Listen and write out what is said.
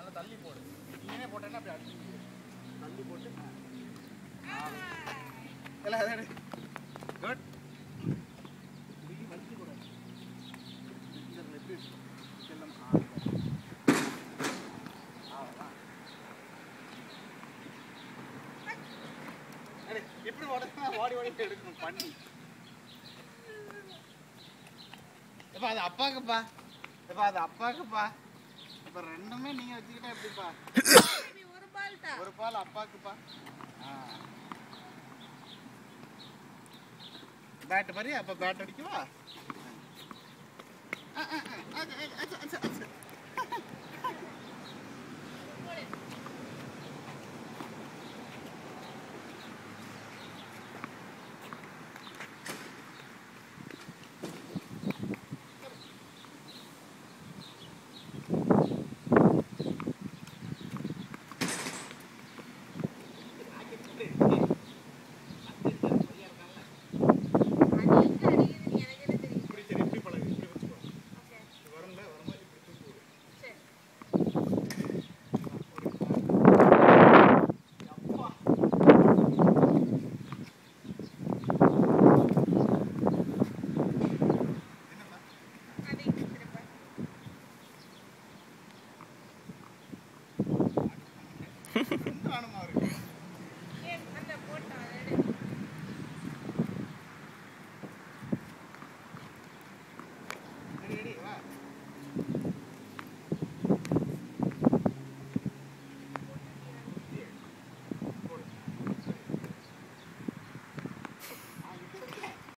அதை தள்ளி போடு. நீனே போட்டேன்னா அப்படி அடிச்சு தள்ளி போட்டு எல்லாம் அதான் குட். வலிக்க கூடாது. எப்படி செல்லம் எப்படி ஓடி ஓடி எடுக்கணும் பண்ணி. இப்ப அது அப்பாக்குப்பா. இப்ப அது அப்பாக்குப்பா. இப்ப ரெண்டுமே நீங்க வச்சுக்கிட்டா எப்படிப்பா? ஒரு பால் அப்பாக்குப்பா. பேட் மாதிரி அப்ப பேட் அடிக்கவா?